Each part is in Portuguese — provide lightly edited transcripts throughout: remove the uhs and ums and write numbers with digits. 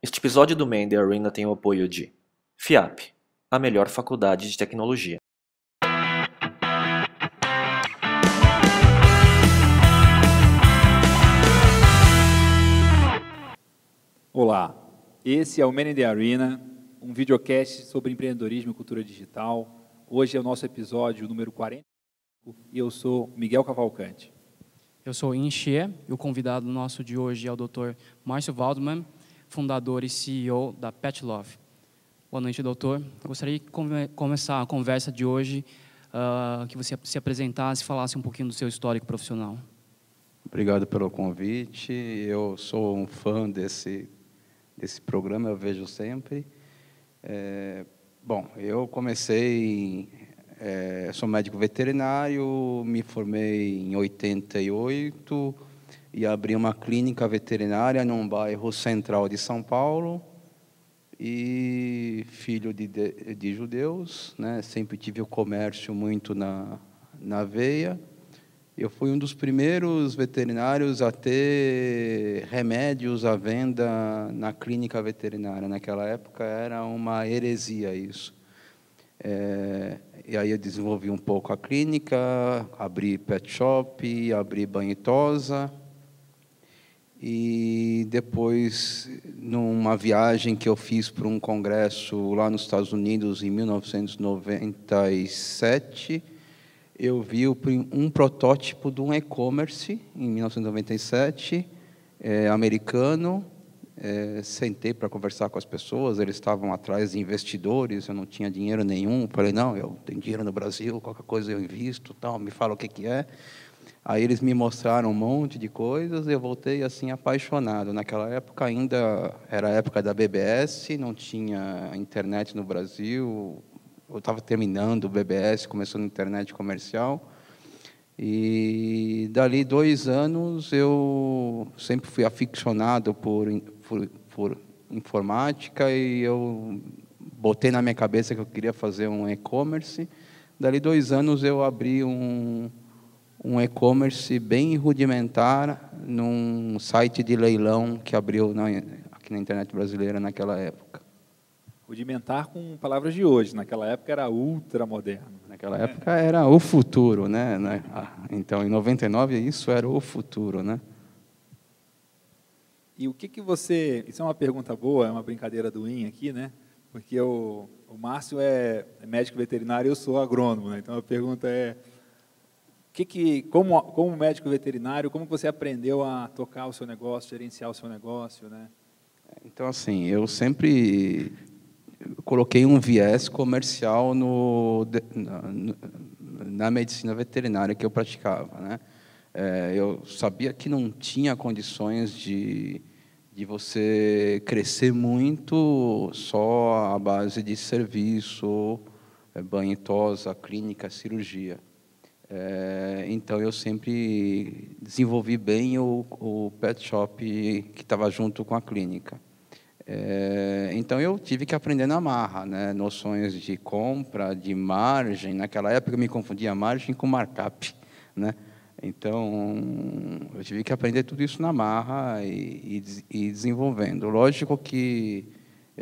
Este episódio do Man the Arena tem o apoio de FIAP, a melhor faculdade de tecnologia. Olá, esse é o Man in the Arena, um videocast sobre empreendedorismo e cultura digital. Hoje é o nosso episódio número 45 e eu sou Miguel Cavalcante. Eu sou In Xie e o convidado nosso de hoje é o Dr. Márcio Waldman, fundador e CEO da PetLove. Boa noite, doutor. Eu gostaria de começar a conversa de hoje, que você se apresentasse e falasse um pouquinho do seu histórico profissional. Obrigado pelo convite. Eu sou um fã desse programa, eu vejo sempre. Eu comecei, sou médico veterinário, me formei em 88 e abri uma clínica veterinária num bairro central de São Paulo. E filho de judeus, né? Sempre tive o comércio muito na veia. Eu fui um dos primeiros veterinários a ter remédios à venda na clínica veterinária. Naquela época era uma heresia isso. E aí eu desenvolvi um pouco a clínica, abri pet shop, abri banho e tosa. E depois, numa viagem que eu fiz para um congresso lá nos Estados Unidos, em 1997, eu vi um protótipo de um e-commerce, em 1997, americano. Sentei para conversar com as pessoas, eles estavam atrás de investidores, eu não tinha dinheiro nenhum. Falei, não, eu tenho dinheiro no Brasil, qualquer coisa eu invisto, tal, me fala o que é. Aí eles me mostraram um monte de coisas e eu voltei assim apaixonado. Naquela época ainda era a época da BBS, não tinha internet no Brasil. Eu estava terminando o BBS, começando a internet comercial. E dali 2 anos eu sempre fui aficionado por informática e eu botei na minha cabeça que eu queria fazer um e-commerce. Dali 2 anos eu abri um e-commerce bem rudimentar num site de leilão que abriu aqui na internet brasileira naquela época. Rudimentar com palavras de hoje, naquela época era ultra moderno. Naquela época era o futuro, né? Então, em 99, isso era o futuro, né? E o que você... Isso é uma pergunta boa, é uma brincadeira do IN aqui, né? Porque o Márcio é médico veterinário e eu sou agrônomo, né? Então, a pergunta é... como médico veterinário, como você aprendeu a tocar o seu negócio, gerenciar o seu negócio, né? Então, assim, eu sempre coloquei um viés comercial na medicina veterinária que eu praticava, né? Eu sabia que não tinha condições de você crescer muito só à base de serviço, banho e tosa, clínica, cirurgia. Então, eu sempre desenvolvi bem o pet shop que estava junto com a clínica. Então, eu tive que aprender na marra, né? Noções de compra, de margem. Naquela época, eu me confundia margem com markup, né? Então, eu tive que aprender tudo isso na marra e desenvolvendo. Lógico que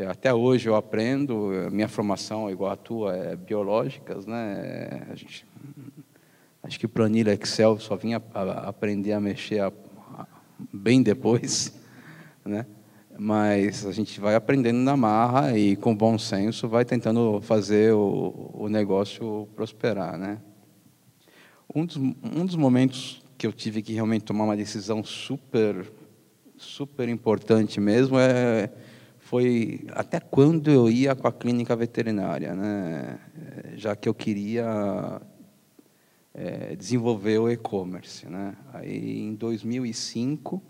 até hoje eu aprendo, minha formação, igual a tua, é biológicas, né? Acho que planilha Excel só vinha aprender a mexer bem depois, né? Mas a gente vai aprendendo na marra e, com bom senso, vai tentando fazer o negócio prosperar, né? Um dos momentos que eu tive que realmente tomar uma decisão super importante mesmo foi até quando eu ia com a clínica veterinária, né? Já que eu queria desenvolver o e-commerce, né? Aí, em 2005,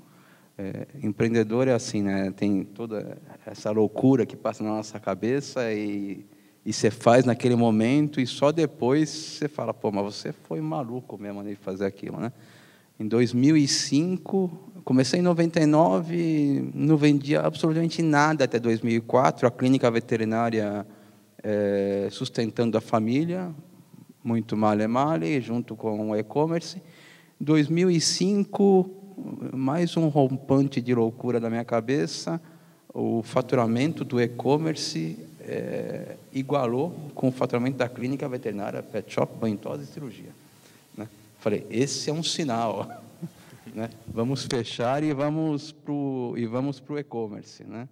empreendedor é assim, né? Tem toda essa loucura que passa na nossa cabeça e você faz naquele momento e só depois você fala, pô, mas você foi maluco mesmo de fazer aquilo, né? Em 2005, comecei em 99, não vendia absolutamente nada até 2004, a clínica veterinária sustentando a família, muito male, junto com o e-commerce. Em 2005, mais um rompante de loucura da minha cabeça, o faturamento do e-commerce igualou com o faturamento da clínica veterinária, pet shop, banho, tosa e cirurgia. Né? Falei, esse é um sinal. Né? Vamos fechar e vamos para o e-commerce. Né?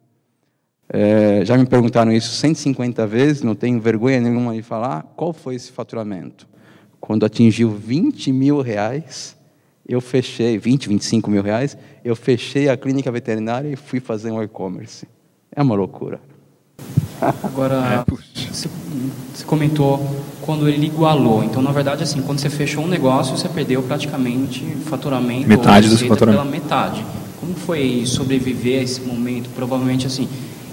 Já me perguntaram isso 150 vezes, não tenho vergonha nenhuma de falar. Qual foi esse faturamento? Quando atingiu R$20.000, eu fechei, 25 mil reais, eu fechei a clínica veterinária e fui fazer um e-commerce. É uma loucura. Agora, você comentou quando ele igualou. Então, na verdade, assim, quando você fechou um negócio, você perdeu praticamente faturamento. Metade do seu faturamento. Pela metade. Como foi sobreviver a esse momento? Provavelmente, assim,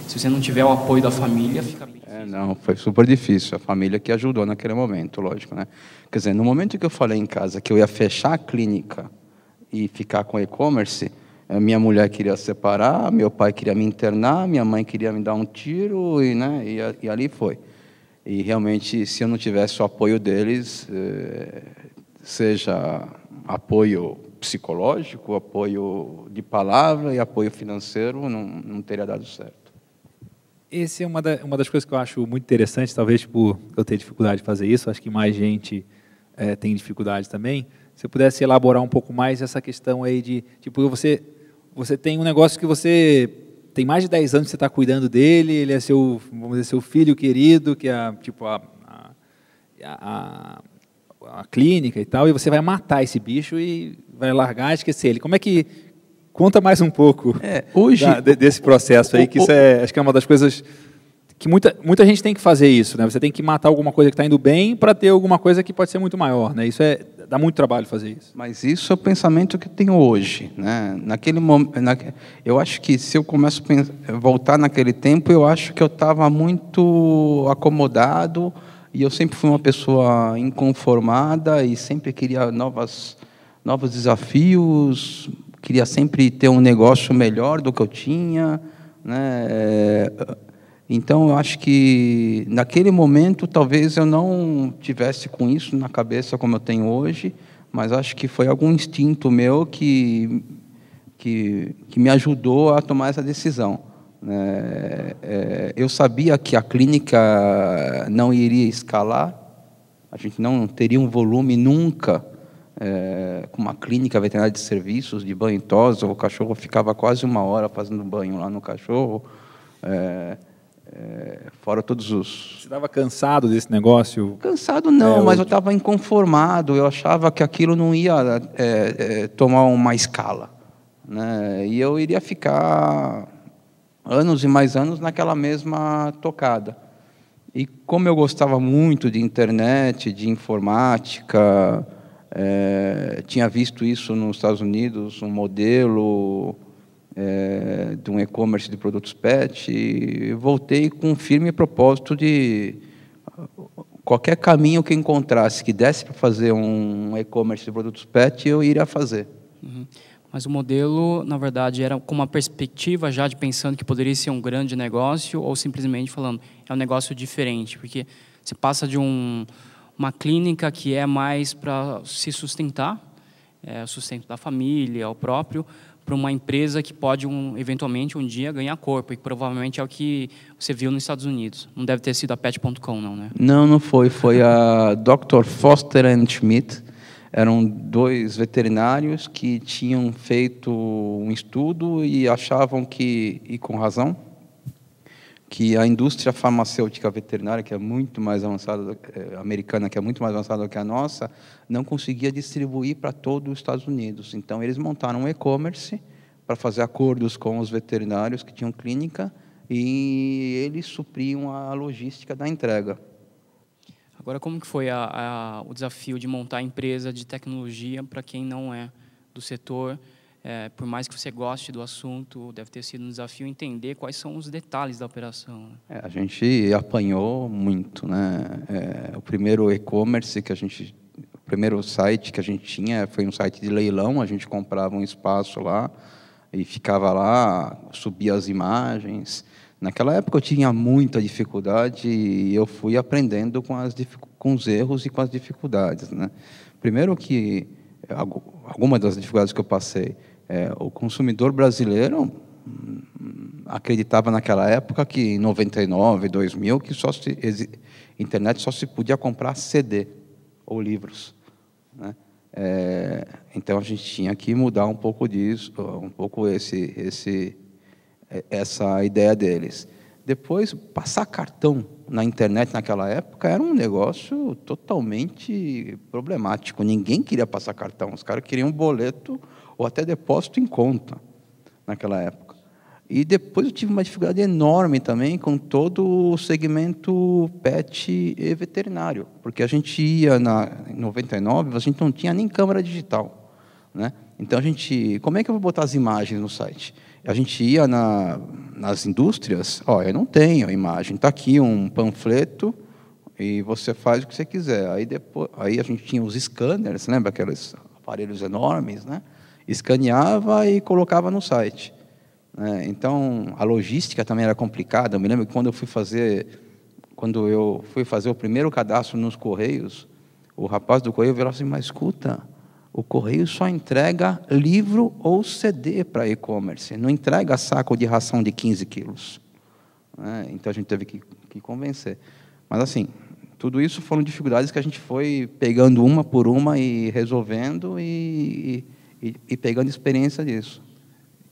se você não tiver o apoio da família, fica bem difícil. Não, foi super difícil. A família que ajudou naquele momento, lógico, né? Quer dizer, no momento que eu falei em casa que eu ia fechar a clínica e ficar com e-commerce, minha mulher queria separar, meu pai queria me internar, minha mãe queria me dar um tiro, e ali foi. E realmente, se eu não tivesse o apoio deles, seja apoio psicológico, apoio de palavra e apoio financeiro, não teria dado certo. Essa é uma das coisas que eu acho muito interessante, talvez por eu ter dificuldade de fazer isso, acho que mais gente tem dificuldade também. Se eu pudesse elaborar um pouco mais essa questão aí de, tipo, você tem um negócio que você tem mais de 10 anos que você está cuidando dele, ele é vamos dizer, seu filho querido, que é tipo a clínica e tal, e você vai matar esse bicho e vai largar e esquecer ele. Como é que... Conta mais um pouco hoje, desse processo aí, que isso acho que é uma das coisas que muita gente tem que fazer isso, né? Você tem que matar alguma coisa que está indo bem para ter alguma coisa que pode ser muito maior, né? Isso dá muito trabalho fazer isso. Mas isso é o pensamento que eu tenho hoje, né? Naquele momento, eu acho que se eu começo a voltar naquele tempo, eu acho que eu estava muito acomodado e eu sempre fui uma pessoa inconformada e sempre queria novos desafios. Queria sempre ter um negócio melhor do que eu tinha, né? Então, eu acho que, naquele momento, talvez eu não tivesse com isso na cabeça como eu tenho hoje, mas acho que foi algum instinto meu que me ajudou a tomar essa decisão. Eu sabia que a clínica não iria escalar, a gente não teria um volume nunca, com uma clínica veterinária de serviços, de banho e tosa, o cachorro ficava quase 1 hora fazendo banho lá no cachorro, fora todos os... Você estava cansado desse negócio? Cansado não, mas eu estava inconformado, eu achava que aquilo não ia tomar uma escala, né? E eu iria ficar anos e mais anos naquela mesma tocada. E como eu gostava muito de internet, de informática... tinha visto isso nos Estados Unidos, um modelo de um e-commerce de produtos pet, e voltei com um firme propósito de qualquer caminho que encontrasse que desse para fazer um e-commerce de produtos pet, eu iria fazer. Uhum. Mas o modelo, na verdade, era com uma perspectiva já de pensando que poderia ser um grande negócio, ou simplesmente falando, é um negócio diferente, porque você passa de uma clínica que é mais para se sustentar, o sustento da família, o próprio, para uma empresa que pode, eventualmente, um dia ganhar corpo, e provavelmente é o que você viu nos Estados Unidos. Não deve ter sido a Pet.com, não, né? Não foi. Foi a Dr. Foster and Schmidt. Eram 2 veterinários que tinham feito um estudo e achavam que, e com razão, que a indústria farmacêutica veterinária, que é muito mais avançada, americana, que é muito mais avançada do que a nossa, não conseguia distribuir para todo os Estados Unidos. Então, eles montaram um e-commerce para fazer acordos com os veterinários que tinham clínica e eles supriam a logística da entrega. Agora, como que foi o desafio de montar a empresa de tecnologia para quem não é do setor? Por mais que você goste do assunto, deve ter sido um desafio entender quais são os detalhes da operação. A gente apanhou muito, né? O primeiro e-commerce o primeiro site que a gente tinha foi um site de leilão. A gente comprava um espaço lá e ficava lá, subia as imagens. Naquela época eu tinha muita dificuldade e eu fui aprendendo com os erros e com as dificuldades, né? Primeiro que alguma das dificuldades que eu passei, o consumidor brasileiro acreditava naquela época que em 99, 2000, que internet só se podia comprar CD ou livros, né? Então a gente tinha que mudar um pouco disso, um pouco essa ideia deles. Depois, passar cartão na internet naquela época era um negócio totalmente problemático. Ninguém queria passar cartão, os caras queriam boleto ou até depósito em conta naquela época. E depois eu tive uma dificuldade enorme também com todo o segmento pet e veterinário, porque a gente ia em 99, a gente não tinha nem câmera digital, né? Então como é que eu vou botar as imagens no site? A gente ia nas indústrias, eu não tenho imagem, está aqui um panfleto e você faz o que você quiser. Aí a gente tinha os scanners, lembra aqueles aparelhos enormes, né? Escaneava e colocava no site. Então, a logística também era complicada. Eu me lembro que quando eu fui fazer o primeiro cadastro nos Correios, o rapaz do Correio veio assim, mas escuta, o Correio só entrega livro ou CD para e-commerce, não entrega saco de ração de 15 quilos. Então, a gente teve que convencer. Mas, assim, tudo isso foram dificuldades que a gente foi pegando uma por uma e resolvendo e pegando experiência disso.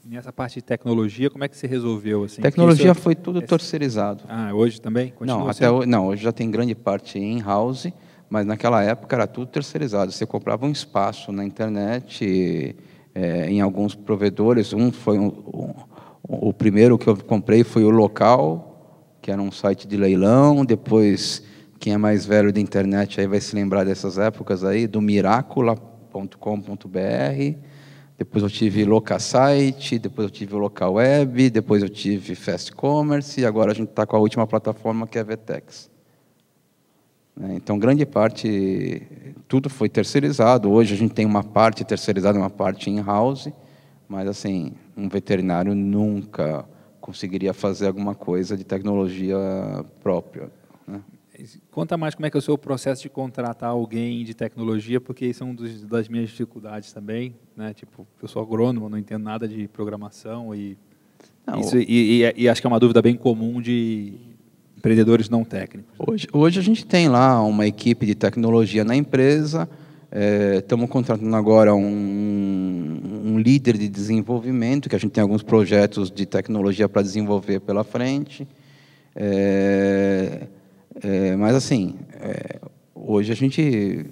Nessa parte de tecnologia, como é que você resolveu? Assim? Tecnologia foi tudo terceirizado. Hoje também? Hoje já tem grande parte in-house, mas naquela época era tudo terceirizado. Você comprava um espaço na internet, em alguns provedores. O primeiro que eu comprei foi o Local, que era um site de leilão. Depois, quem é mais velho da internet aí vai se lembrar dessas épocas aí, do miracula.com.br. Depois eu tive Locasite, depois eu tive o Local Web, depois eu tive Fast Commerce, e agora a gente está com a última plataforma, que é a Vetex. Então, grande parte, tudo foi terceirizado. Hoje a gente tem uma parte terceirizada, uma parte in-house, mas, assim, um veterinário nunca conseguiria fazer alguma coisa de tecnologia própria, né? Conta mais como é que é o seu processo de contratar alguém de tecnologia, porque isso é uma das minhas dificuldades também, né? Tipo, eu sou agrônomo, não entendo nada de programação e acho que é uma dúvida bem comum de empreendedores não técnicos. Hoje a gente tem lá uma equipe de tecnologia na empresa, estamos contratando agora um líder de desenvolvimento, que a gente tem alguns projetos de tecnologia para desenvolver pela frente. Mas, assim, hoje a gente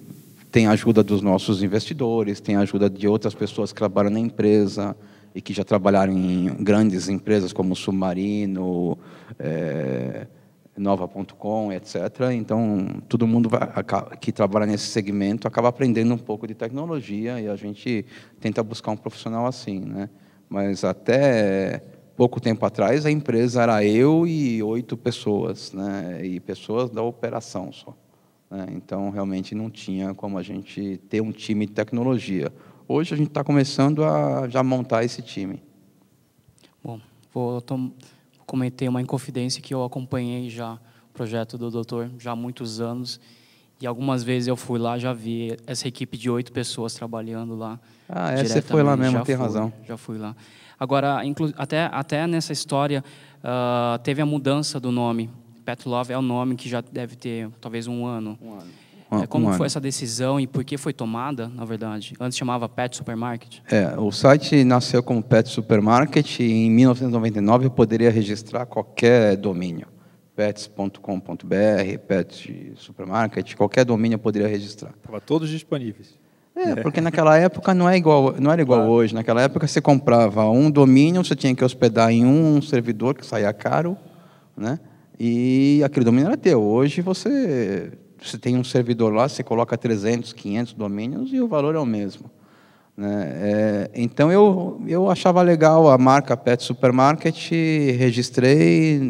tem a ajuda dos nossos investidores, tem a ajuda de outras pessoas que trabalham na empresa e que já trabalharam em grandes empresas como Submarino, Nova.com, etc. Então, todo mundo que trabalha nesse segmento acaba aprendendo um pouco de tecnologia e a gente tenta buscar um profissional assim, né? Mas até pouco tempo atrás, a empresa era eu e 8 pessoas, né? E pessoas da operação só, né? Então, realmente, não tinha como a gente ter um time de tecnologia. Hoje, a gente está começando a já montar esse time. Bom, vou cometer uma inconfidência que eu acompanhei já o projeto do doutor já há muitos anos, e algumas vezes eu fui lá, já vi essa equipe de 8 pessoas trabalhando lá. Você foi lá mesmo, tem razão. Já fui lá. Agora, até nessa história, teve a mudança do nome. Pet Love é o nome que já deve ter talvez um ano. Como foi essa decisão e por que foi tomada, na verdade? Antes chamava Pet Supermarket? O site nasceu como Pet Supermarket e em 1999 eu poderia registrar qualquer domínio. Pets.com.br, Pet Supermarket, qualquer domínio eu poderia registrar. Estava todos disponíveis. Porque naquela época não era igual hoje. Naquela época você comprava um domínio, você tinha que hospedar em um servidor que saía caro, né? E aquele domínio era teu. Hoje você tem um servidor lá, você coloca 300, 500 domínios e o valor é o mesmo, né? Então eu achava legal a marca Pet Supermarket, registrei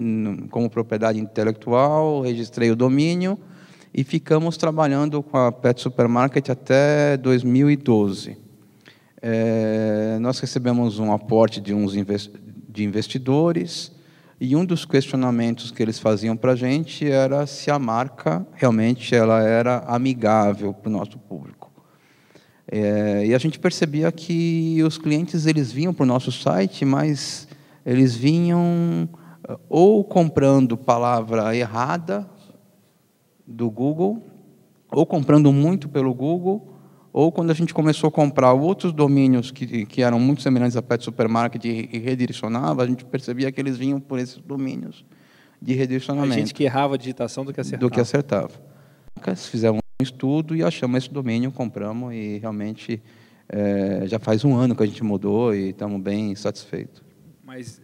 como propriedade intelectual, registrei o domínio, e ficamos trabalhando com a Pet Supermarket até 2012. Nós recebemos um aporte de investidores, e um dos questionamentos que eles faziam para a gente era se a marca realmente ela era amigável para o nosso público. E a gente percebia que os clientes eles vinham para o nosso site, mas eles vinham ou comprando palavra errada do Google, ou comprando muito pelo Google, ou quando a gente começou a comprar outros domínios que eram muito semelhantes a Pet Supermarket e redirecionava, a gente percebia que eles vinham por esses domínios de redirecionamento. A gente que errava a digitação do que acertava. Fizemos um estudo e achamos esse domínio, compramos e realmente já faz um ano que a gente mudou e estamos bem satisfeitos. Mas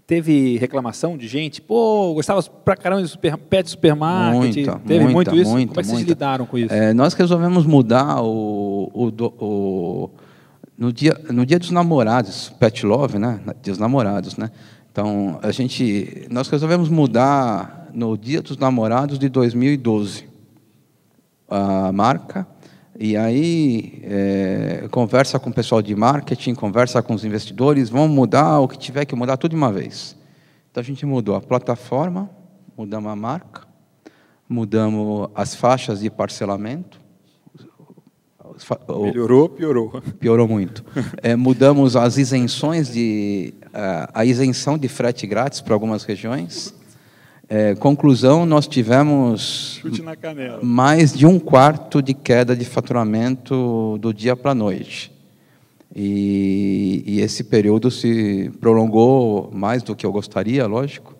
teve reclamação de gente? Pô, gostava pra caramba de Pet Supermarket. Teve muito isso? Como é que vocês lidaram com isso? Nós resolvemos mudar no dia dos namorados, Pet Love, né? Dia dos namorados, né? Então, nós resolvemos mudar no dia dos namorados de 2012 a marca. E aí, conversa com o pessoal de marketing, conversa com os investidores, vamos mudar o que tiver que mudar tudo de uma vez. Então, a gente mudou a plataforma, mudamos a marca, mudamos as faixas de parcelamento. Melhorou, piorou? Piorou muito. Mudamos as isenções a isenção de frete grátis para algumas regiões. Conclusão, nós tivemos mais de 1/4 de queda de faturamento do dia para a noite. E esse período se prolongou mais do que eu gostaria, lógico,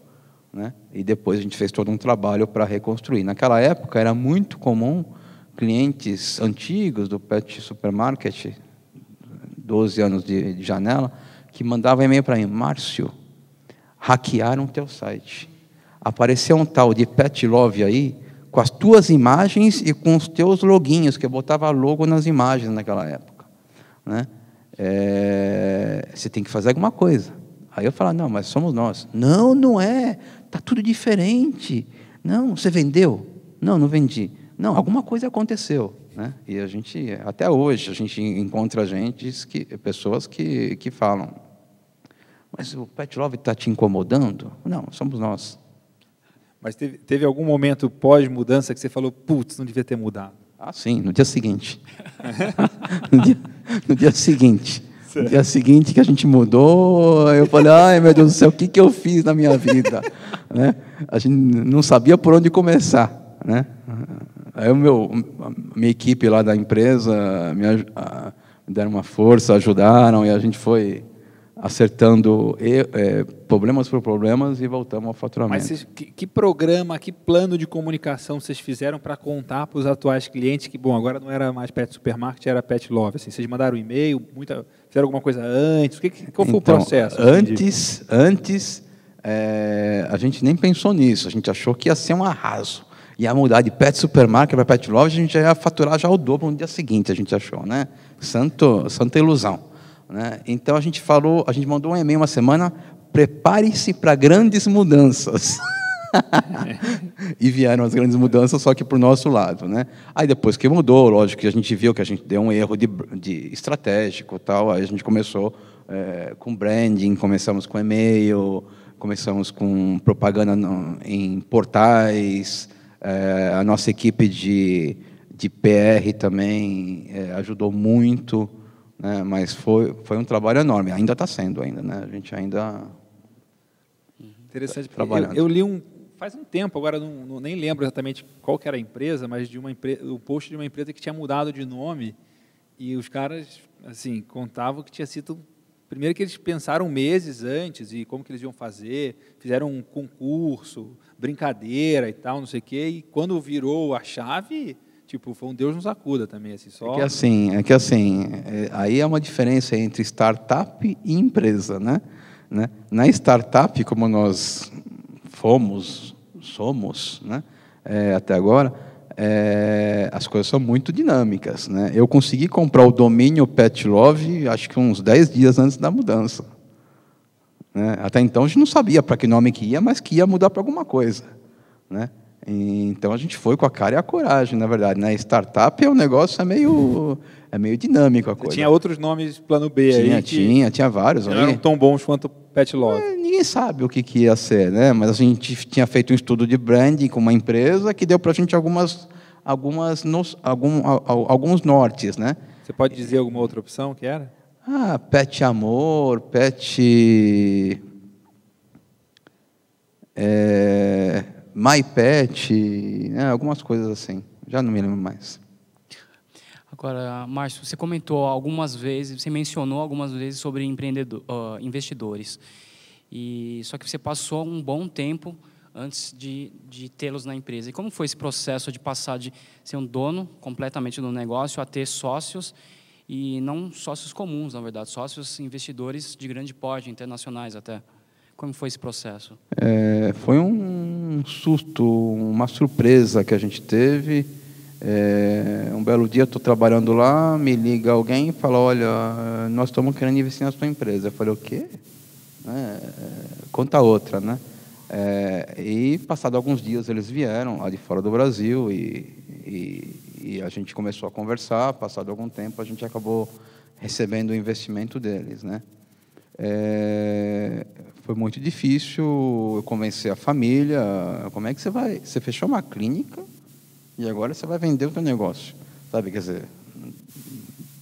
né? E depois a gente fez todo um trabalho para reconstruir. Naquela época, era muito comum clientes antigos do Pet Supermarket, 12 anos de janela, que mandavam e-mail para mim: Márcio, hackearam o teu site. Apareceu um tal de Pet Love aí, com as tuas imagens e com os teus loginhos, que eu botava logo nas imagens naquela época, né? Você tem que fazer alguma coisa. Aí eu falava: não, mas somos nós. Não, não é, está tudo diferente. Não, você vendeu? Não, não vendi. Não, alguma coisa aconteceu, né? E a gente, até hoje, a gente encontra pessoas que falam: mas o Pet Love está te incomodando? Não, somos nós. Mas teve algum momento pós-mudança que você falou: putz, não devia ter mudado? Ah, sim, no dia seguinte. no dia seguinte. Certo. No dia seguinte que a gente mudou, eu falei: ai, meu Deus do céu, o que eu fiz na minha vida? Né? A gente não sabia por onde começar, né? Aí a minha equipe lá da empresa me deram uma força, ajudaram, e a gente foi acertando problemas por problemas e voltamos ao faturamento. Mas que programa, que plano de comunicação vocês fizeram para contar para os atuais clientes que, bom, agora não era mais Pet Supermarket, era Pet Love? Assim, vocês mandaram um e-mail, fizeram alguma coisa antes? Qual foi o processo? Antes a gente nem pensou nisso, a gente achou que ia ser um arraso. Ia mudar de Pet Supermarket para Pet Love, a gente já ia faturar já o dobro no dia seguinte, a gente achou, né? Santa ilusão, né? Então a gente mandou um e-mail uma semana: prepare-se para grandes mudanças. E vieram as grandes mudanças, só que para o nosso lado, né? Aí depois que mudou, lógico que a gente viu que a gente deu um erro de estratégico, tal. Aí a gente começou com branding, começamos com e-mail, começamos com propaganda em portais. A nossa equipe de PR também ajudou muito, né? Mas foi um trabalho enorme. Ainda está sendo, né? A gente ainda interessante, trabalhando. Eu li faz um tempo, agora nem lembro exatamente qual que era a empresa, mas o post de uma empresa que tinha mudado de nome, e os caras assim contavam que tinha sido primeiro que eles pensaram meses antes e como que eles iam fazer, fizeram um concurso, brincadeira e tal, não sei o quê, e quando virou a chave, tipo, foi um Deus nos acuda também, assim, só. Aí é uma diferença entre startup e empresa, né? Na startup, como nós somos, né? Até agora, as coisas são muito dinâmicas, né? Eu consegui comprar o domínio Pet Love, acho que uns 10 dias antes da mudança, né? Até então a gente não sabia para que nome que ia, mas que ia mudar para alguma coisa, né? Então a gente foi com a cara e a coragem, na verdade. Na startup o negócio é meio dinâmico a coisa. Tinha outros nomes plano B aí? Tinha vários. Não eram tão bons quanto Pet Love. Ninguém sabe o que ia ser, né? Mas a gente tinha feito um estudo de branding com uma empresa que deu para a gente alguns nortes, né? Você pode dizer alguma outra opção que era? Pet Amor, Pet MyPet, algumas coisas assim. Já não me lembro mais. Agora, Márcio, você comentou algumas vezes, você mencionou algumas vezes sobre investidores. Só que você passou um bom tempo antes de tê-los na empresa. E como foi esse processo de passar de ser um dono completamente do negócio a ter sócios, e não sócios comuns, na verdade, sócios investidores de grande porte, internacionais até? Como foi esse processo? Foi um susto, uma surpresa que a gente teve. Um belo dia, estou trabalhando lá, me liga alguém e fala, olha, nós estamos querendo investir na sua empresa. Eu falei, o quê? Conta outra, né? E passado alguns dias eles vieram lá de fora do Brasil e a gente começou a conversar. Passado algum tempo a gente acabou recebendo o investimento deles, né? Foi muito difícil eu convencer a família. Como é que você fechou uma clínica e agora você vai vender o teu negócio, sabe? Quer dizer,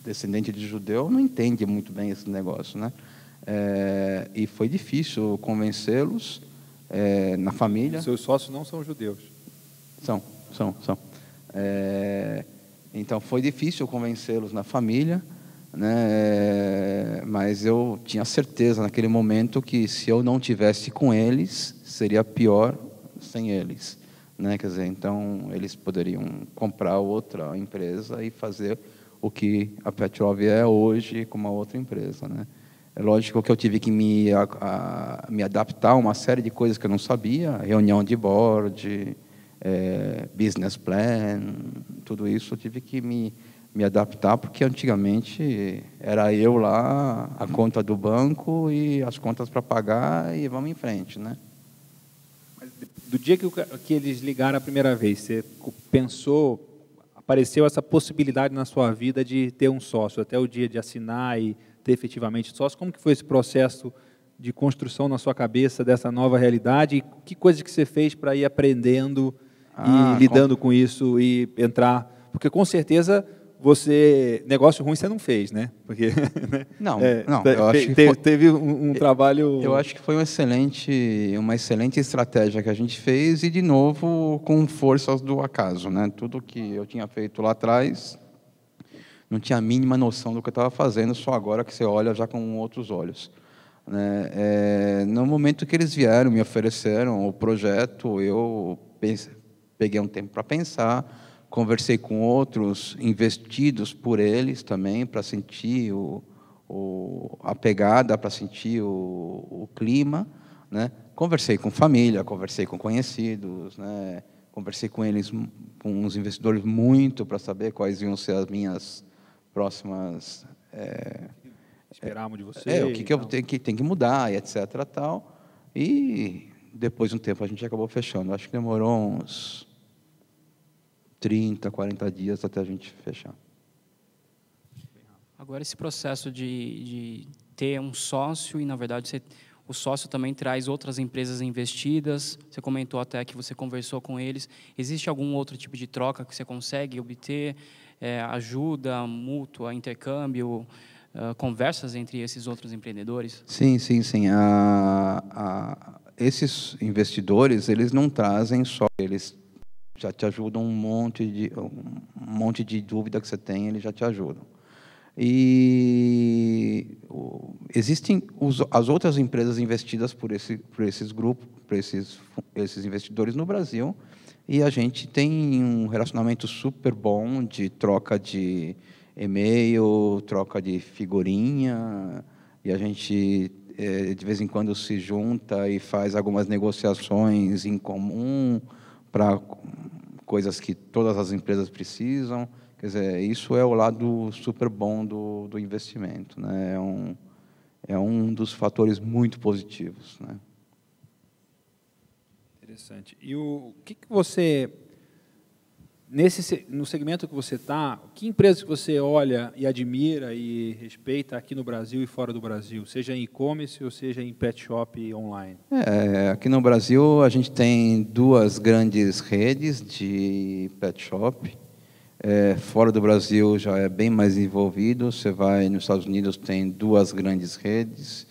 descendente de judeu não entende muito bem esse negócio, né? E foi difícil convencê-los na família. Seus sócios não são judeus? São. Então foi difícil convencê-los na família, né? Mas eu tinha certeza naquele momento que se eu não tivesse com eles, seria pior sem eles, né? Quer dizer, então eles poderiam comprar outra empresa e fazer o que a Petrov é hoje com uma outra empresa, né? É lógico que eu tive que me adaptar a uma série de coisas que eu não sabia, reunião de board, business plan, tudo isso eu tive que me adaptar, porque antigamente era eu lá, a conta do banco e as contas para pagar e vamos em frente, né? Mas do dia que eles ligaram a primeira vez, você pensou, apareceu essa possibilidade na sua vida de ter um sócio, até o dia de assinar e ter efetivamente sócio? Como que foi esse processo de construção na sua cabeça dessa nova realidade? E que coisa que você fez para ir aprendendo e lidando com isso e entrar? Porque com certeza negócio ruim você não fez, né? Porque não, eu acho que teve um trabalho. Eu acho que foi uma excelente estratégia que a gente fez e de novo com forças do acaso, né? Tudo que eu tinha feito lá atrás não tinha a mínima noção do que eu estava fazendo, só agora que você olha já com outros olhos, né? No momento que eles vieram, me ofereceram o projeto, eu peguei um tempo para pensar, conversei com outros investidos por eles também, para sentir a pegada, para sentir o clima, né? Conversei com família, conversei com conhecidos, né? Conversei com eles, com os investidores muito, para saber quais iam ser as minhas próximas esperávamos de você, o que eu tenho que mudar e etc tal. E depois de um tempo a gente acabou fechando. Acho que demorou uns 30, 40 dias até a gente fechar. Agora, esse processo de ter um sócio e, na verdade, o sócio também traz outras empresas investidas. Você comentou até que você conversou com eles. Existe algum outro tipo de troca que você consegue obter? Ajuda mútua, intercâmbio, conversas entre esses outros empreendedores? Sim. Esses investidores, eles não trazem só, eles já te ajudam um monte de dúvida que você tem, eles já te ajudam. E existem as outras empresas investidas por esses grupos, por esses investidores no Brasil, e a gente tem um relacionamento super bom de troca de e-mail, troca de figurinha, e a gente de vez em quando se junta e faz algumas negociações em comum para coisas que todas as empresas precisam. Quer dizer, isso é o lado super bom do investimento, né? É um dos fatores muito positivos, né? Interessante. E o que você, no segmento que você está, que empresas que você olha e admira e respeita aqui no Brasil e fora do Brasil, seja em e-commerce ou seja em pet shop online? Aqui no Brasil a gente tem duas grandes redes de pet shop. Fora do Brasil já é bem mais envolvido. Você vai nos Estados Unidos, tem duas grandes redes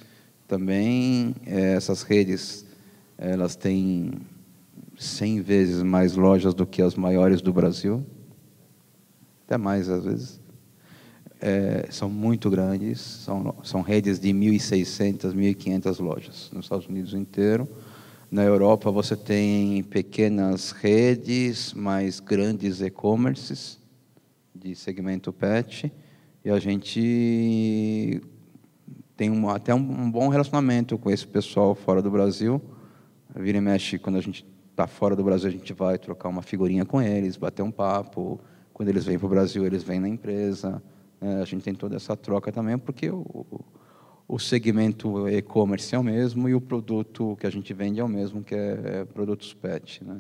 também. Essas redes Elas têm 100 vezes mais lojas do que as maiores do Brasil, até mais às vezes. São muito grandes, são redes de 1.600, 1.500 lojas nos Estados Unidos inteiro. Na Europa você tem pequenas redes, mais grandes e-commerces de segmento pet, e a gente tem até um bom relacionamento com esse pessoal fora do Brasil. Vira e mexe, quando a gente está fora do Brasil, a gente vai trocar uma figurinha com eles, bater um papo. Quando eles vêm para o Brasil, eles vêm na empresa. A gente tem toda essa troca também, porque o segmento e-commerce é o mesmo e o produto que a gente vende é o mesmo, que é produtos pet, né?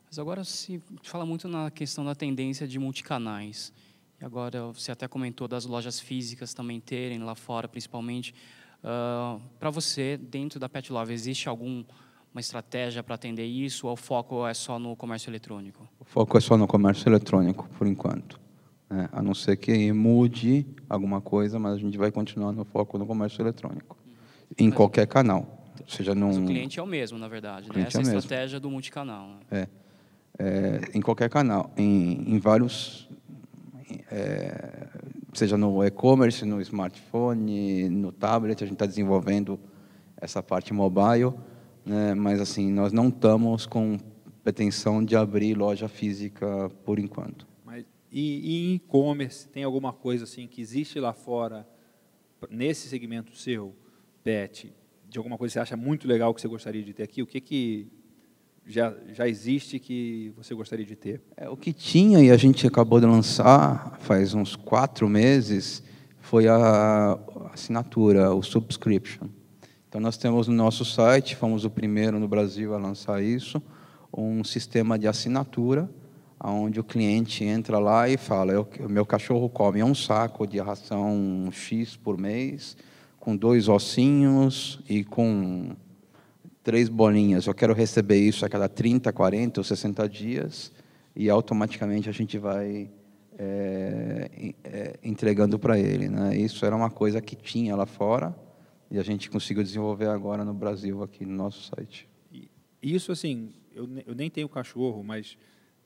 Mas agora se fala muito na questão da tendência de multicanais. E agora você até comentou das lojas físicas também terem lá fora, principalmente. Para você, dentro da Pet Love, existe alguma estratégia para atender isso ou o foco é só no comércio eletrônico? O foco é só no comércio eletrônico, por enquanto. A não ser que mude alguma coisa, mas a gente vai continuar no foco no comércio eletrônico. Em qualquer canal. Seja Mas o cliente é o mesmo, na verdade, né? Essa é a estratégia do multicanal. Né? Em qualquer canal, em vários, seja no e-commerce, no smartphone, no tablet, a gente está desenvolvendo essa parte mobile, né? Mas assim, nós não estamos com pretensão de abrir loja física por enquanto. E em e-commerce, tem alguma coisa assim que existe lá fora, nesse segmento seu, pet, de alguma coisa que você acha muito legal que você gostaria de ter aqui? O que já existe que você gostaria de ter? O que tinha e a gente acabou de lançar faz uns 4 meses foi a assinatura, o subscription. Então nós temos no nosso site, fomos o primeiro no Brasil a lançar isso, um sistema de assinatura, onde o cliente entra lá e fala: o meu cachorro come um saco de ração X por mês, com 2 ossinhos e com 3 bolinhas. Eu quero receber isso a cada 30, 40 ou 60 dias, e automaticamente a gente vai entregando para ele, né? Isso era uma coisa que tinha lá fora, e a gente conseguiu desenvolver agora no Brasil, aqui no nosso site. Isso, assim, eu nem tenho cachorro, mas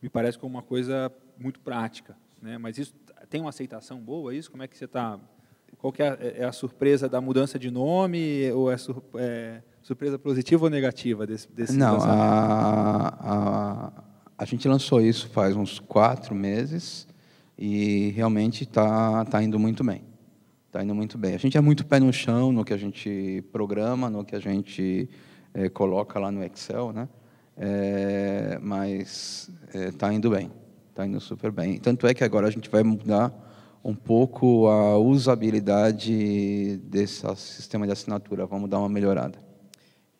me parece como uma coisa muito prática, né? Mas isso tem uma aceitação boa, isso? Como é que você está? Qual que é a surpresa da mudança de nome, ou surpresa positiva ou negativa desse Não, lançamento? a gente lançou isso faz uns 4 meses e realmente está indo muito bem. Está indo muito bem. A gente é muito pé no chão no que a gente programa, no que a gente coloca lá no Excel, né? Mas está indo bem, está indo super bem. Tanto é que agora a gente vai mudar um pouco a usabilidade desse sistema de assinatura, vamos dar uma melhorada.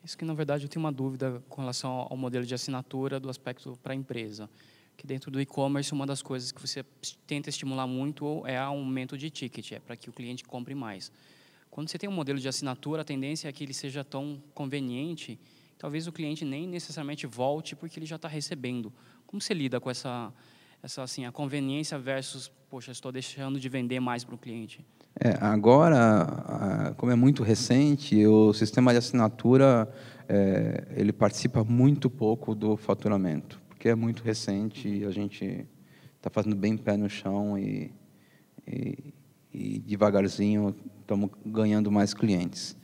Isso que, na verdade, eu tenho uma dúvida com relação ao modelo de assinatura do aspecto para a empresa. Que dentro do e-commerce, uma das coisas que você tenta estimular muito é o aumento de ticket, para que o cliente compre mais. Quando você tem um modelo de assinatura, a tendência é que ele seja tão conveniente, talvez o cliente nem necessariamente volte porque ele já está recebendo. Como você lida com essa assim, a conveniência versus, poxa, estou deixando de vender mais para o cliente? Agora, como é muito recente, o sistema de assinatura ele participa muito pouco do faturamento, porque é muito recente e a gente está fazendo bem pé no chão e devagarzinho estamos ganhando mais clientes.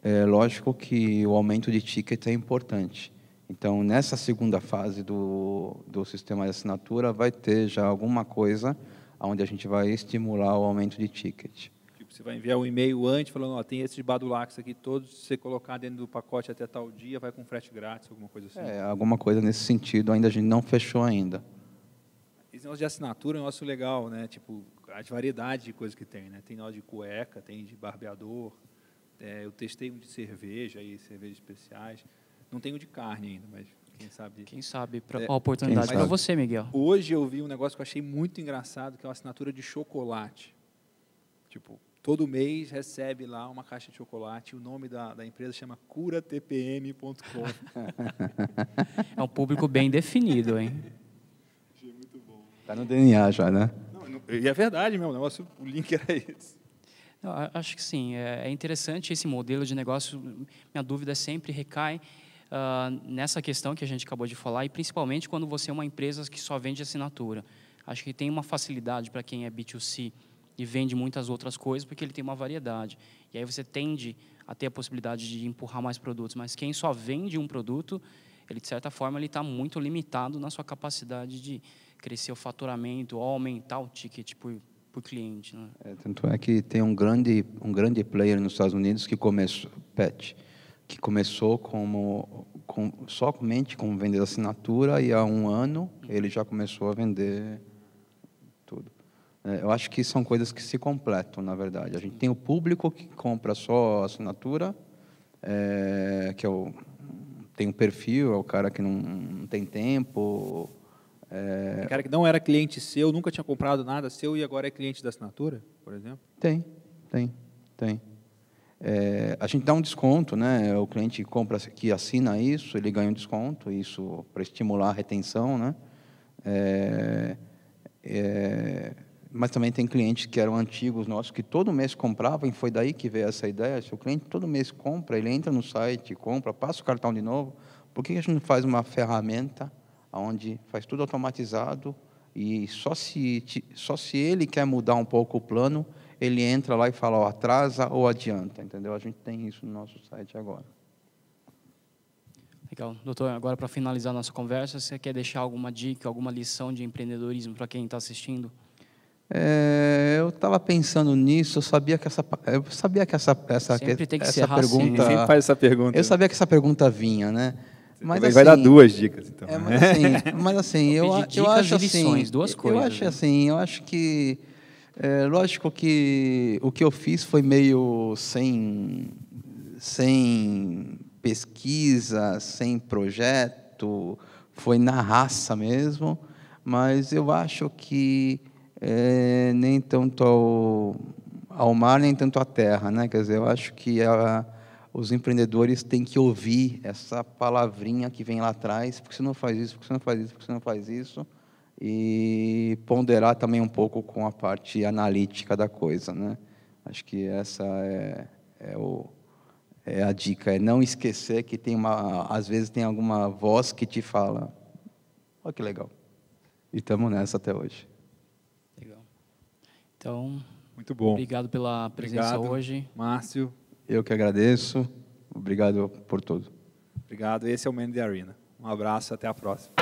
É lógico que o aumento de ticket é importante. Então, nessa segunda fase do sistema de assinatura, vai ter já alguma coisa onde a gente vai estimular o aumento de ticket. Tipo, você vai enviar um e-mail antes falando: ó, tem esses Badulax aqui todos, se você colocar dentro do pacote até tal dia, vai com frete grátis, alguma coisa assim? Alguma coisa nesse sentido, ainda a gente não fechou ainda. Esse negócio de assinatura é um negócio legal, né? Tipo, a variedade de coisas que tem, né? Tem negócio de cueca, tem de barbeador, eu testei um de cerveja, cervejas especiais. Não tenho de carne ainda, mas quem sabe... Quem sabe, para a oportunidade para você, Miguel. Hoje eu vi um negócio que eu achei muito engraçado, que é uma assinatura de chocolate. Tipo, todo mês recebe lá uma caixa de chocolate, o nome da empresa chama curatpm.com. É um público bem definido, hein? Achei muito bom. Está no DNA já, né? E é verdade mesmo, o link era esse. Não, acho que sim, é interessante esse modelo de negócio. Minha dúvida sempre recai nessa questão que a gente acabou de falar, e principalmente quando você é uma empresa que só vende assinatura. Acho que tem uma facilidade para quem é B2C e vende muitas outras coisas, porque ele tem uma variedade. E aí você tende a ter a possibilidade de empurrar mais produtos. Mas quem só vende um produto, ele, de certa forma, ele está muito limitado na sua capacidade de crescer o faturamento ou aumentar o ticket por cliente, né? Tanto é que tem um grande player nos Estados Unidos que começou, que começou somente como vender assinatura, e há um ano ele já começou a vender tudo. Eu acho que são coisas que se completam, na verdade. A gente tem o público que compra só assinatura, que tem um perfil, é o cara que não tem tempo. Tem cara que não era cliente seu, nunca tinha comprado nada seu e agora é cliente da assinatura, por exemplo? Tem. A gente dá um desconto, né? O cliente que assina isso, ele ganha um desconto, isso para estimular a retenção, né? Mas também tem clientes que eram antigos nossos, que todo mês compravam, e foi daí que veio essa ideia. Se o cliente todo mês compra, ele entra no site, compra, passa o cartão de novo, por que a gente não faz uma ferramenta onde faz tudo automatizado e só se ele quer mudar um pouco o plano, ele entra lá e fala, atrasa ou adianta, entendeu? A gente tem isso no nosso site agora. Legal. Doutor, agora para finalizar a nossa conversa, você quer deixar alguma dica, alguma lição de empreendedorismo para quem está assistindo? Eu estava pensando nisso, eu sabia que essa Sempre tem que ser pergunta, sempre faz essa pergunta. Eu sabia que essa pergunta vinha, né? Mas assim, vai dar 2 dicas, então. Mas assim, eu acho lições, 2 coisas. Eu acho que lógico que o que eu fiz foi meio sem pesquisa, sem projeto, foi na raça mesmo, mas eu acho que nem tanto ao mar, nem tanto à terra, né? Quer dizer, eu acho que os empreendedores têm que ouvir essa palavrinha que vem lá atrás, porque você não faz isso, porque você não faz isso, porque você não faz isso, e ponderar também um pouco com a parte analítica da coisa, né? Acho que essa é a dica, é não esquecer que às vezes tem alguma voz que te fala, olha que legal. E estamos nessa até hoje. Legal. Então, muito bom. Obrigado pela presença hoje. Márcio. Eu que agradeço. Obrigado por tudo. Obrigado. Esse é o Man in the Arena. Um abraço, até a próxima.